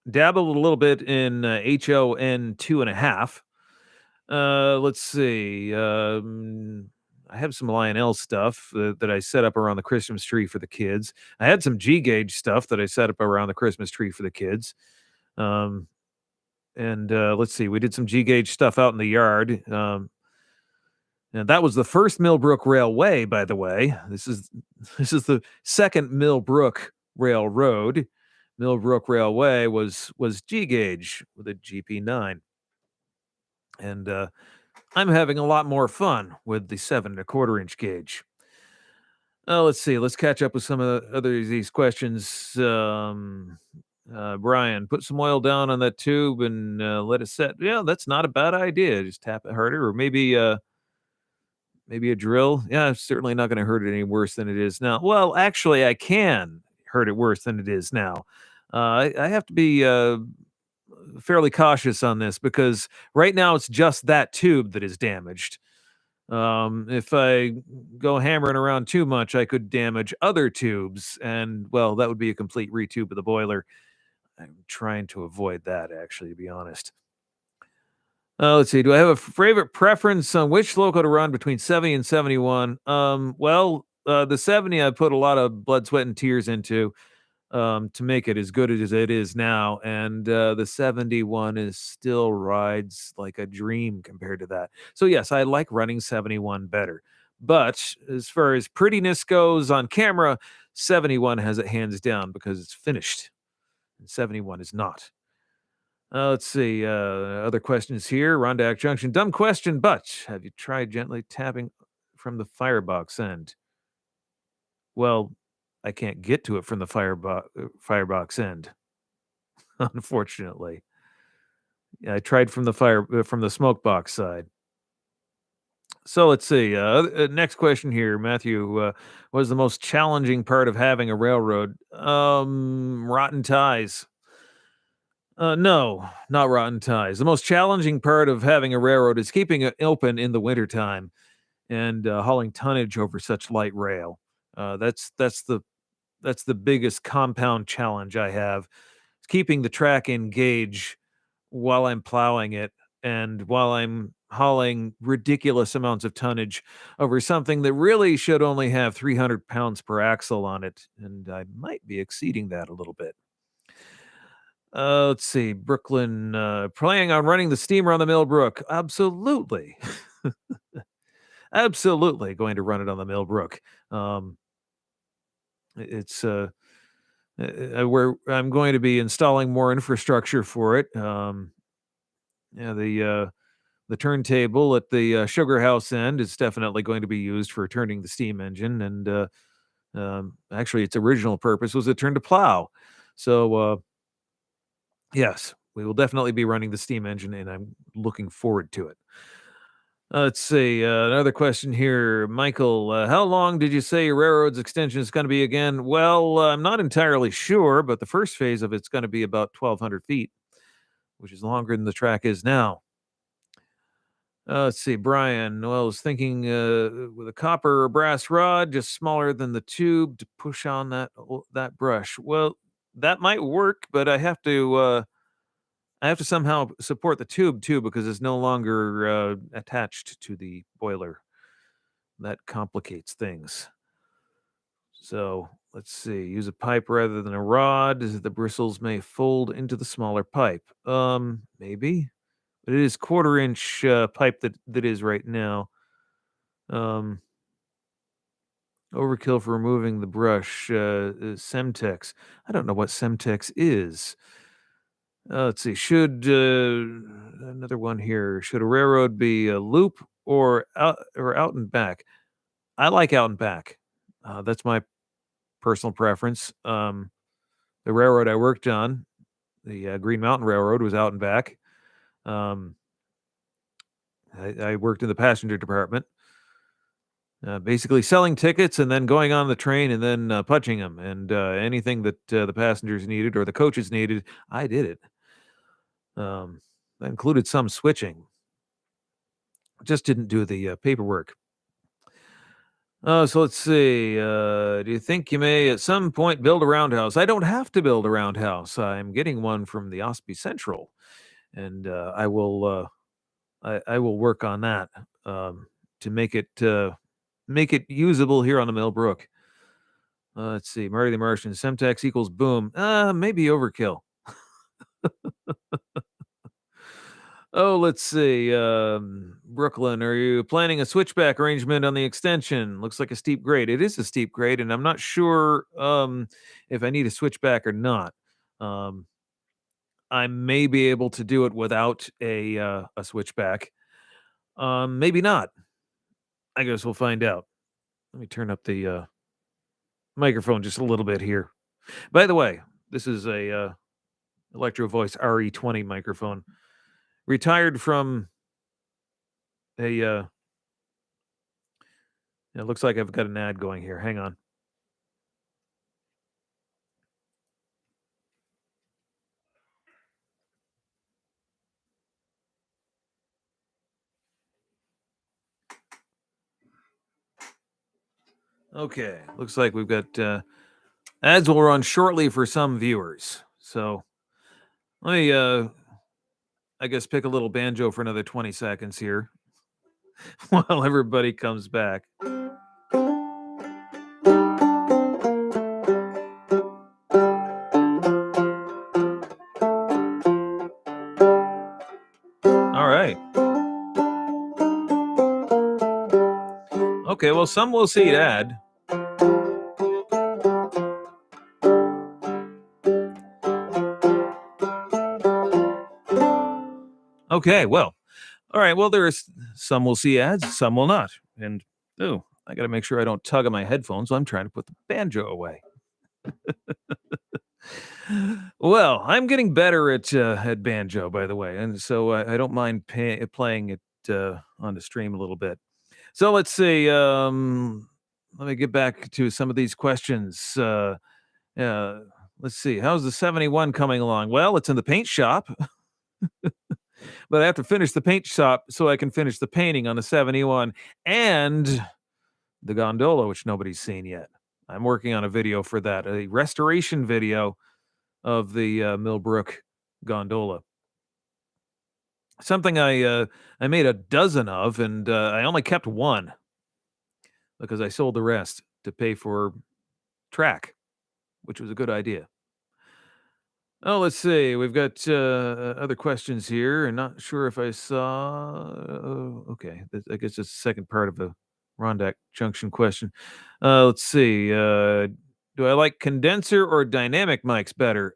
dabbled a little bit in HON 2.5. Let's see. I have some Lionel stuff that I set up around the Christmas tree for the kids. I had some G gauge stuff that I set up around the Christmas tree for the kids. Um, and let's see, we did some G gauge stuff out in the yard. And that was the first Millbrook Railway, by the way. This is the second Millbrook Railroad. Millbrook Railway was G gauge with a GP9, and I'm having a lot more fun with the 7.25 inch gauge. Let's see. Let's catch up with some of the other these questions. Brian, put some oil down on that tube and let it set. Yeah, that's not a bad idea. Just tap it harder, or maybe a drill. Yeah, it's certainly not going to hurt it any worse than it is now. Well, actually, I can hurt it worse than it is now. I have to be fairly cautious on this because right now it's just that tube that is damaged. If I go hammering around too much, I could damage other tubes, and well, that would be a complete retube of the boiler. I'm trying to avoid that, actually, to be honest. Let's see. Do I have a favorite preference on which loco to run between 70 and 71? Well, the 70 I put a lot of blood, sweat, and tears into to make it as good as it is now. And the 71 is still rides like a dream compared to that. So, yes, I like running 71 better. But as far as prettiness goes on camera, 71 has it hands down because it's finished, and 71 is not. Let's see. Other questions here. Rondak Junction. Dumb question, but have you tried gently tapping from the firebox end? Well, I can't get to it from the firebox end, unfortunately. Yeah, I tried from the smoke box side. So let's see. Next question here, Matthew. What is the most challenging part of having a railroad? Rotten ties. No, not rotten ties. The most challenging part of having a railroad is keeping it open in the wintertime and hauling tonnage over such light rail. That's the biggest compound challenge I have. Keeping the track engaged while I'm plowing it and while I'm hauling ridiculous amounts of tonnage over something that really should only have 300 pounds per axle on it, and I might be exceeding that a little bit. Let's see, Brooklyn, planning on running the steamer on the Millbrook. Absolutely. Absolutely going to run it on the Millbrook. Um, it's where I'm going to be installing more infrastructure for it. Yeah, the turntable at the sugar house end is definitely going to be used for turning the steam engine, and actually, its original purpose was to turn to plow. So yes, we will definitely be running the steam engine, and I'm looking forward to it. Let's see. Another question here. Michael, how long did you say your railroad's extension is going to be again? Well, I'm not entirely sure, but the first phase of it's going to be about 1,200 feet, which is longer than the track is now. Let's see, Brian. Well, I was thinking with a copper or brass rod, just smaller than the tube to push on that brush. Well, that might work, but I have to somehow support the tube too because it's no longer attached to the boiler. That complicates things. So let's see. Use a pipe rather than a rod, as the bristles may fold into the smaller pipe. Maybe, but it is quarter-inch pipe that is right now. Um, Overkill for removing the brush. Is Semtex. I don't know what Semtex is. Let's see. Should another one here? Should a railroad be a loop or out and back? I like out and back. That's my personal preference. The railroad I worked on, the Green Mountain Railroad, was out and back. Um, I worked in the passenger department, basically selling tickets and then going on the train and then punching them. And anything that the passengers needed or the coaches needed, I did it. That included some switching. Just didn't do the paperwork. So let's see. Do you think you may at some point build a roundhouse? I don't have to build a roundhouse. I'm getting one from the Osby Central, and I will work on that to make it usable here on the Mill Brook. Let's see. Marty the Martian. Semtex equals boom. Maybe overkill. Oh, let's see. Brooklyn, are you planning a switchback arrangement on the extension? Looks like a steep grade. It is a steep grade, and I'm not sure if I need a switchback or not. Um, I may be able to do it without a switchback. Maybe not. I guess we'll find out. Let me turn up the microphone just a little bit here. By the way, this is a Electro Voice RE20 microphone. Retired from a it looks like I've got an ad going here. Hang on. Okay, looks like we've got ads will run shortly for some viewers. So let me, I guess, pick a little banjo for another 20 seconds here while everybody comes back. All right. Okay, well, some will see ad. Okay, well, all right. Well, there's some will see ads, some will not. And oh, I got to make sure I don't tug on my headphones. So I'm trying to put the banjo away. Well, I'm getting better at banjo, by the way, and so I don't mind playing it on the stream a little bit. So let's see. Let me get back to some of these questions. Let's see. How's the 71 coming along? Well, it's in the paint shop, but I have to finish the paint shop so I can finish the painting on the 71 and the gondola, which nobody's seen yet. I'm working on a video for that, a restoration video of the Mill Brook gondola. Something I made a dozen of, and I only kept one because I sold the rest to pay for track, which was a good idea. Oh, let's see. We've got other questions here, and not sure if I saw. Okay, I guess it's the second part of the Rondak Junction question. Let's see. Do I like condenser or dynamic mics better?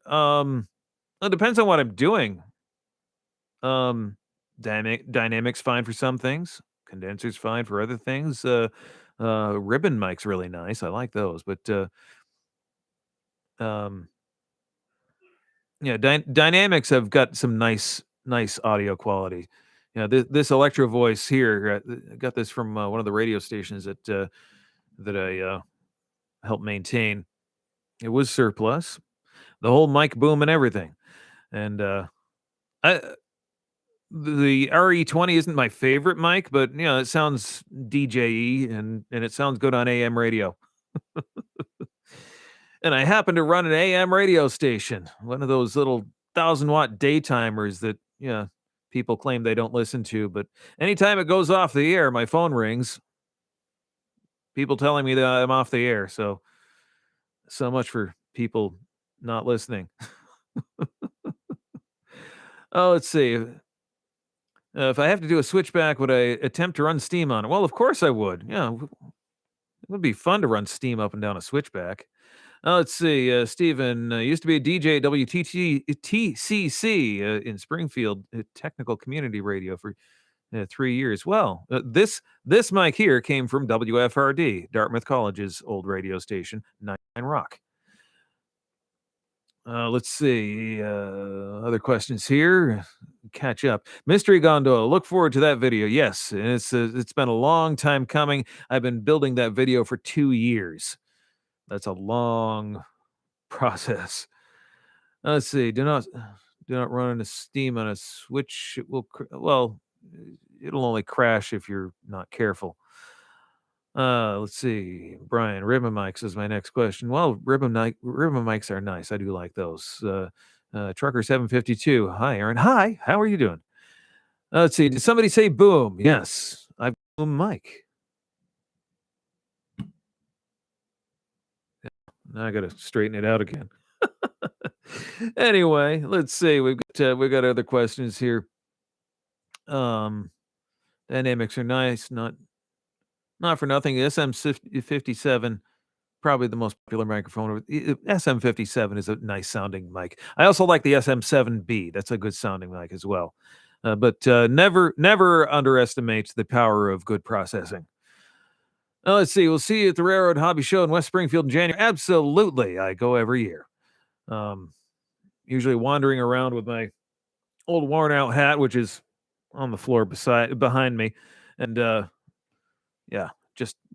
It depends on what I'm doing. Dynamics fine for some things. Condenser's fine for other things. Ribbon mic's really nice. I like those, but um, yeah, dynamics have got some nice audio quality. Yeah, this Electro Voice here, I got this from one of the radio stations that I helped maintain. It was surplus, the whole mic boom and everything, and I the RE20 isn't my favorite mic, but it sounds DJ-y and it sounds good on AM radio. And I happen to run an AM radio station, one of those little 1,000-watt daytimers that, people claim they don't listen to, but anytime it goes off the air, my phone rings, people telling me that I'm off the air, so much for people not listening. Oh, let's see. If I have to do a switchback, would I attempt to run steam on it? Well, of course I would. Yeah, it would be fun to run steam up and down a switchback. Let's see. Stephen used to be a DJ at WTCC in Springfield, Technical Community Radio for 3 years. Well, this mic here came from WFRD, Dartmouth College's old radio station, 99 Rock. Let's see. Other questions here. Catch up. Mystery Gondola. Look forward to that video. Yes, and it's been a long time coming. I've been building that video for 2 years. That's a long process. Let's see. Do not run a steam on a switch. It will. It'll only crash if you're not careful. Let's see. Brian, ribbon mics is my next question. Well, ribbon mics are nice. I do like those. Trucker 752. Hi, Aaron. Hi. How are you doing? Let's see. Did somebody say boom? Yes. I boom mic. Now I got to straighten it out again. Anyway, let's see. We've got other questions here. Dynamics are nice. Not for nothing. The SM57, probably the most popular microphone. SM57 is a nice sounding mic. I also like the SM7B. That's a good sounding mic as well. But never underestimate the power of good processing. Let's see. We'll see you at the Railroad Hobby Show in West Springfield in January. Absolutely. I go every year. Usually wandering around with my old worn out hat, which is on the floor behind me. And yeah,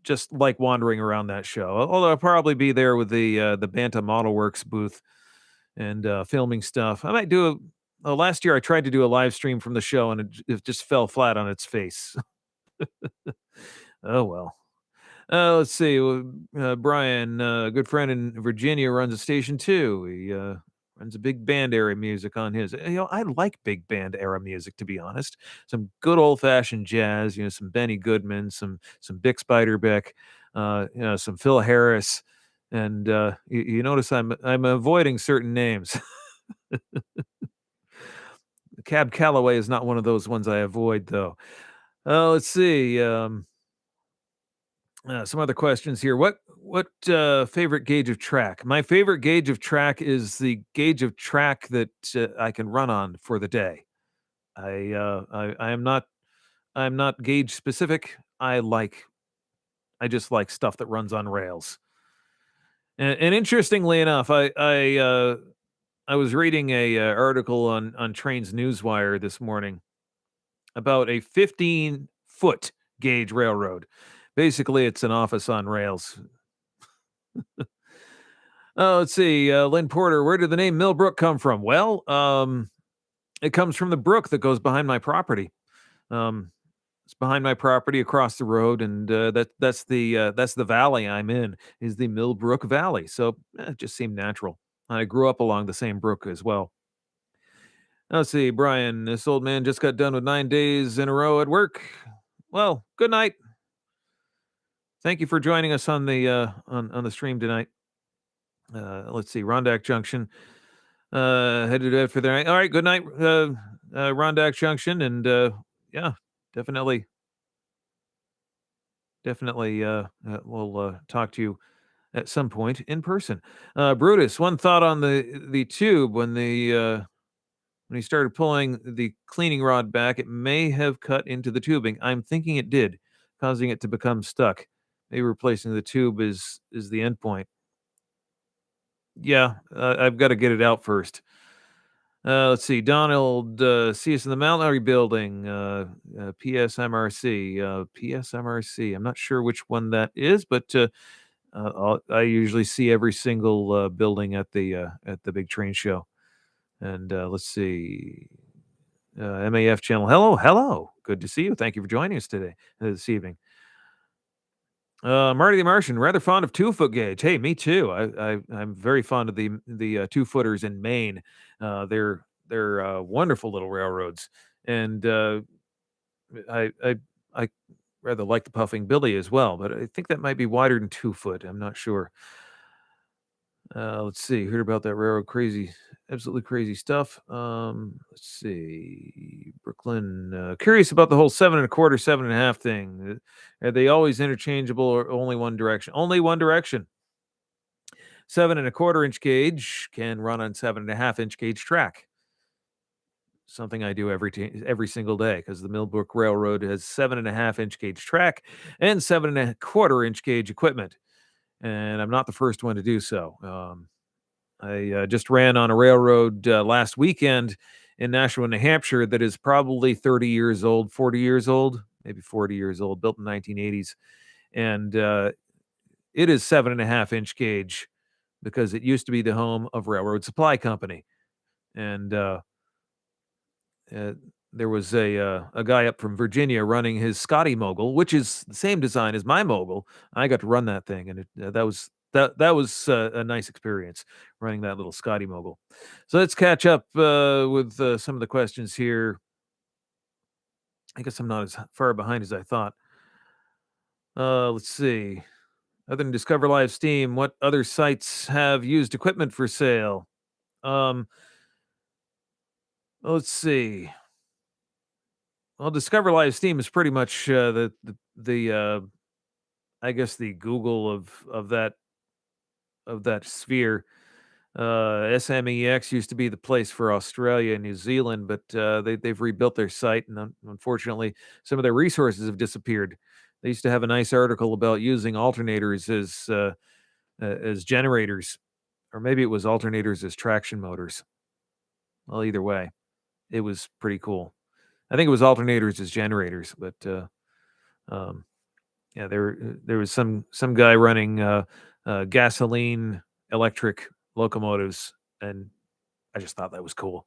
just like wandering around that show. Although I'll probably be there with the Banta Model Works booth and filming stuff. I might do last year I tried to do a live stream from the show and it just fell flat on its face. Oh well. Let's see. Brian, a good friend in Virginia, runs a station too. He runs a big band era music on his. I like big band era music, to be honest. Some good old fashioned jazz. Some Benny Goodman, some Bix Beiderbecke, some Phil Harris, and you notice I'm avoiding certain names. Cab Calloway is not one of those ones I avoid, though. Let's see. Some other questions here. What favorite gauge of track? My favorite gauge of track is the gauge of track that I can run on for the day. I'm not gauge specific. I just like stuff that runs on rails. And interestingly enough, I was reading a article on Trains Newswire this morning about a 15-foot gauge railroad. Basically, it's an office on rails. Let's see. Lynn Porter, where did the name Mill Brook come from? Well, it comes from the brook that goes behind my property. It's behind my property across the road, and that's the valley I'm in, is the Mill Brook Valley. So it just seemed natural. I grew up along the same brook as well. Let's see, Brian, this old man just got done with 9 days in a row at work. Well, good night. Thank you for joining us on the stream tonight. Let's see, Rondak Junction. Headed out for the night. All right, good night, Rondak Junction, and yeah, definitely. We'll talk to you at some point in person. Brutus, one thought on the tube when he started pulling the cleaning rod back, it may have cut into the tubing. I'm thinking it did, causing it to become stuck. Maybe replacing the tube is the end point. Yeah, I've got to get it out first. Let's see. Donald, see us in the Mountain Building. PSMRC. PSMRC. I'm not sure which one that is, but I usually see every single building at the big train show. And let's see. MAF channel. Hello, hello. Good to see you. Thank you for joining us today, this evening. Marty the Martian, rather fond of 2-foot gauge. Hey, me too. I'm very fond of the 2-footers in Maine. They're wonderful little railroads, and I rather like the Puffing Billy as well. But I think that might be wider than 2 foot. I'm not sure. Let's see. Heard about that railroad? Crazy, absolutely crazy stuff. Let's see. Brooklyn. Curious about the whole 7 1/4, 7 1/2 thing. Are they always interchangeable or only one direction? Only one direction. 7 1/4 inch gauge can run on 7 1/2 inch gauge track. Something I do every single day because the Mill Brook Railroad has 7 1/2 inch gauge track and 7 1/4 inch gauge equipment, and I'm not the first one to do so. I just ran on a railroad last weekend in Nashua, New Hampshire, that is probably 30 years old, 40 years old, maybe 40 years old, built in 1980s, and it is 7 1/2 inch gauge because it used to be the home of Railroad Supply Company, and uh, there was a guy up from Virginia running his Scotty Mogul, which is the same design as my Mogul. I got to run that thing, and that was a nice experience running that little Scotty Mogul. So let's catch up with some of the questions here. I guess I'm not as far behind as I thought. Let's see. Other than Discover Live Steam, what other sites have used equipment for sale? Um, let's see. Well, Discover Live Steam is pretty much the I guess the Google of that sphere. SMEX used to be the place for Australia and New Zealand, but they've rebuilt their site, and unfortunately, some of their resources have disappeared. They used to have a nice article about using alternators as generators, or maybe it was alternators as traction motors. Well, either way, it was pretty cool. I think it was alternators as generators, but um, yeah, there was some guy running gasoline electric locomotives, and I just thought that was cool.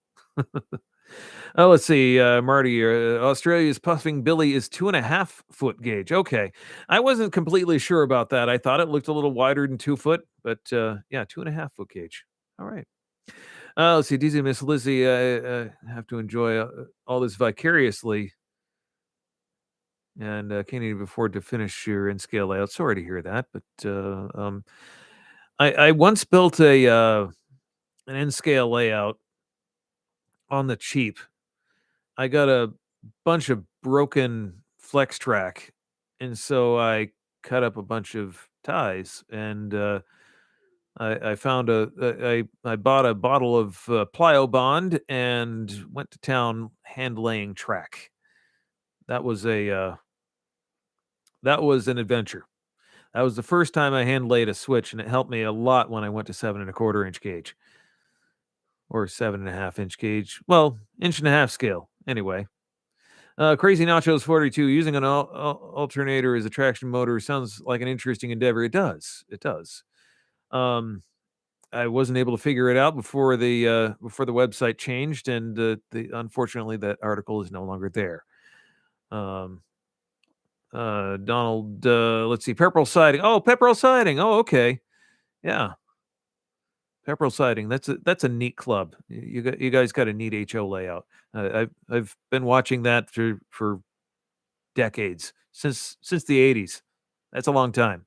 Oh, let's see, Marty, Australia's Puffing Billy is 2.5 foot gauge. Okay, I wasn't completely sure about that. I thought it looked a little wider than 2 foot, but yeah, 2.5 foot gauge. All right. Let's see, DZ Miss Lizzie, have to enjoy all this vicariously, and can't even afford to finish your in scale layout. Sorry to hear that, but I once built an in scale layout on the cheap. I got a bunch of broken flex track, and so I cut up a bunch of ties, and I found I bought a bottle of plyo bond and went to town hand laying track. That was a that was an adventure. That was the first time I hand laid a switch, and it helped me a lot when I went to 7 1/4 inch gauge or 7 1/2 inch gauge. Well, inch and a half scale. Anyway, Crazy Nachos 42, using an alternator as a traction motor sounds like an interesting endeavor. It does. It does. Um, I wasn't able to figure it out before the website changed, and the unfortunately that article is no longer there. Um, Donald, let's see, Pepperell siding. Oh, Pepperell siding. Oh, okay, yeah, Pepperell siding. That's a neat club. You guys got a neat HO layout. I've been watching that for decades, since the '80s. That's a long time.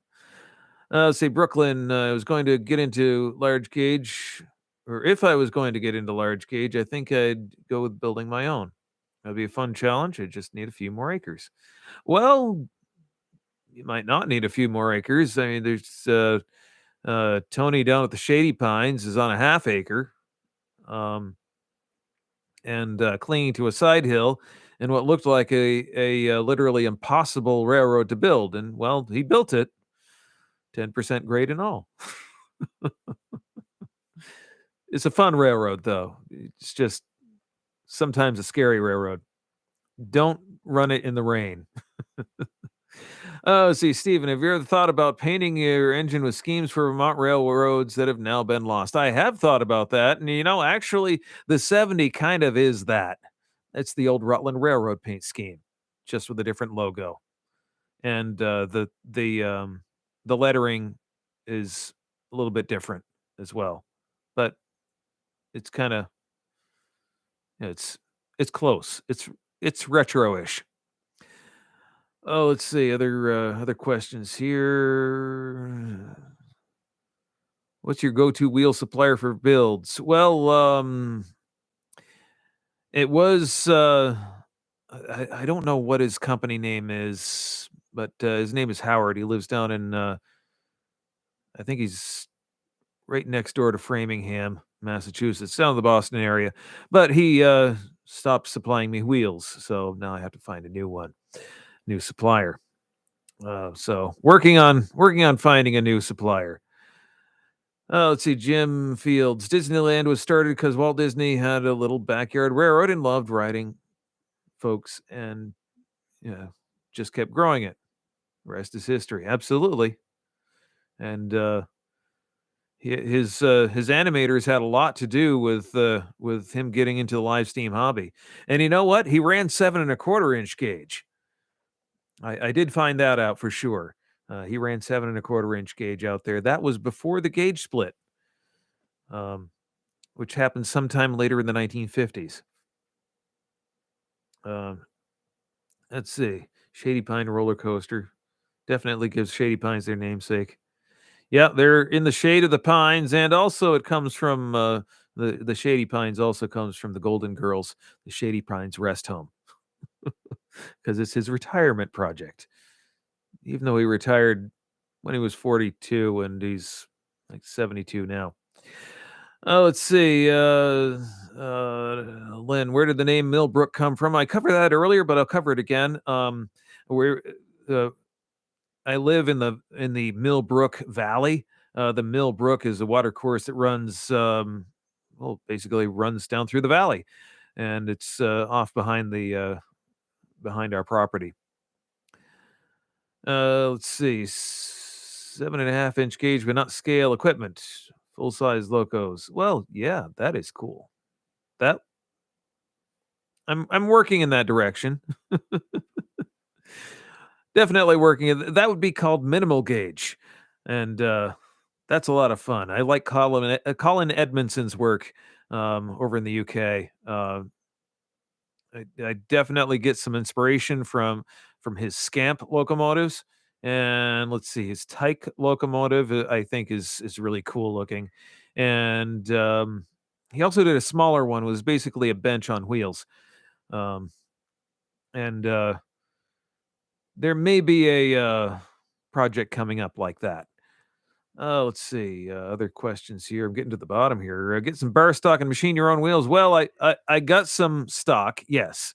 Let's see, Brooklyn. I was going to get into large gauge, or if I was going to get into large gauge, I think I'd go with building my own. That'd be a fun challenge. I just need a few more acres. Well, you might not need a few more acres. I mean, there's Tony down at the Shady Pines is on a half acre, um, and clinging to a side hill, and what looked like a literally impossible railroad to build. And well, he built it, 10% grade and all. It's a fun railroad, though. It's just sometimes a scary railroad. Don't run it in the rain. Oh, see, Stephen, have you ever thought about painting your engine with schemes for Vermont railroads that have now been lost? I have thought about that. And, actually, the 70 kind of is that. It's the old Rutland Railroad paint scheme, just with a different logo, and the lettering is a little bit different as well, but it's kind of it's it's close. It's retro-ish. Oh, let's see other questions here. What's your go-to wheel supplier for builds? Well, it was I don't know what his company name is, but his name is Howard. He lives down in I think he's right next door to Framingham, Massachusetts, down in the Boston area. But he stopped supplying me wheels, so now I have to find a new one, new supplier. So working on finding a new supplier. Let's see. Jim Fields. Disneyland was started because Walt Disney had a little backyard railroad and loved riding folks, and yeah, just kept growing it. Rest is history. Absolutely. And his animators had a lot to do with him getting into the live steam hobby. And you know what? He ran 7 1/4 inch gauge. I did find that out for sure. He ran 7 1/4 inch gauge out there. That was before the gauge split, um, which happened sometime later in the 1950s. Um, let's see. Shady Pine roller coaster definitely gives Shady Pines their namesake. Yeah, they're in the shade of the pines, and also it comes from the Shady Pines. Also comes from the Golden Girls, the Shady Pines Rest Home, because it's his retirement project. Even though he retired when he was 42, and he's like 72 now. Oh, let's see. Lynn, where did the name Mill Brook come from? I covered that earlier, but I'll cover it again. Where uh, I live in the Mill Brook Valley. The Mill Brook is a water course that runs, well, basically runs down through the valley, and it's off behind our property. Let's see, 7.5 inch gauge, but not scale equipment, full size locos. Well, yeah, that is cool. That I'm working in that direction. Definitely working. That would be called minimal gauge, and that's a lot of fun. I like Colin Edmondson's work over in the UK. I definitely get some inspiration from his Scamp locomotives, and let's see, his Tyke locomotive. I think is really cool looking, and he also did a smaller one. Was basically a bench on wheels, um, and there may be a project coming up like that. Let's see. Other questions here. I'm getting to the bottom here. Get some bar stock and machine your own wheels. Well, I got some stock. Yes.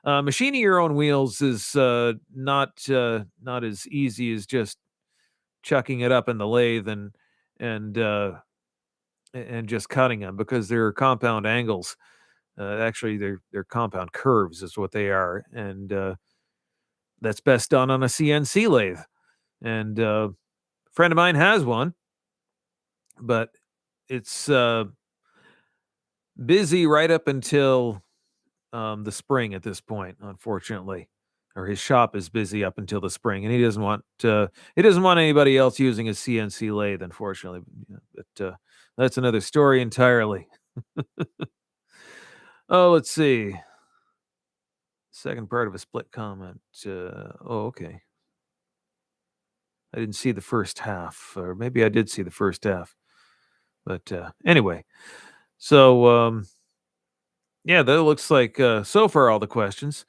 Machining your own wheels is not as easy as just chucking it up in the lathe and and just cutting them, because they're compound angles. Actually, they're compound curves is what they are, and that's best done on a CNC lathe. And a friend of mine has one, but it's busy right up until the spring at this point, unfortunately. Or his shop is busy up until the spring, and he doesn't want anybody else using a CNC lathe, unfortunately. Yeah, but that's another story entirely. Oh, let's see. Second part of a split comment. Oh, okay. I didn't see the first half, or maybe I did see the first half. But anyway, so yeah, that looks like so far all the questions.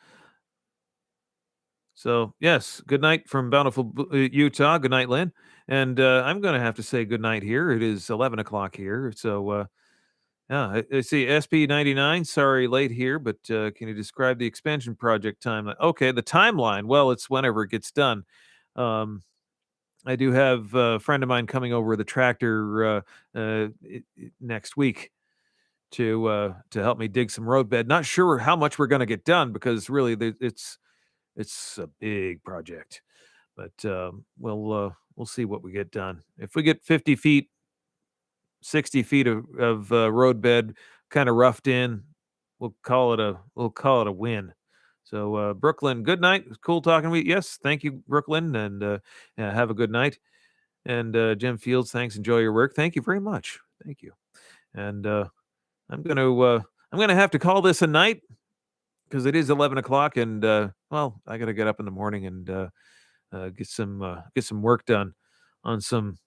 So, yes, good night from Bountiful, Utah. Good night, Lynn. And I'm going to have to say good night here. It is 11 o'clock here. So, yeah, I see SP99. Sorry, late here, but can you describe the expansion project timeline? Okay, the timeline. Well, it's whenever it gets done. Um, I do have a friend of mine coming over with a tractor next week to help me dig some roadbed. Not sure how much we're going to get done, because really it's a big project, but we'll see what we get done. If we get 50 feet, 60 feet of roadbed kind of roughed in, we'll call it a win. So, Brooklyn, good night. It was cool talking with you. Yes, thank you, Brooklyn, and yeah, have a good night. And Jim Fields, thanks. Enjoy your work. Thank you very much. Thank you. And I'm gonna have to call this a night because it is 11 o'clock, and well, I gotta get up in the morning and get some work done on some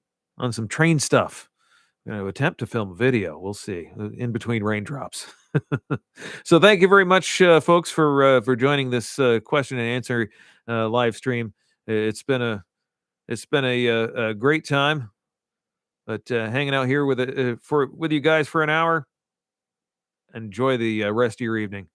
train stuff. I'm going to attempt to film a video. We'll see in between raindrops. So thank you very much, folks, for joining this question and answer live stream. It's been a great time, but hanging out here with you guys for an hour. Enjoy the rest of your evening.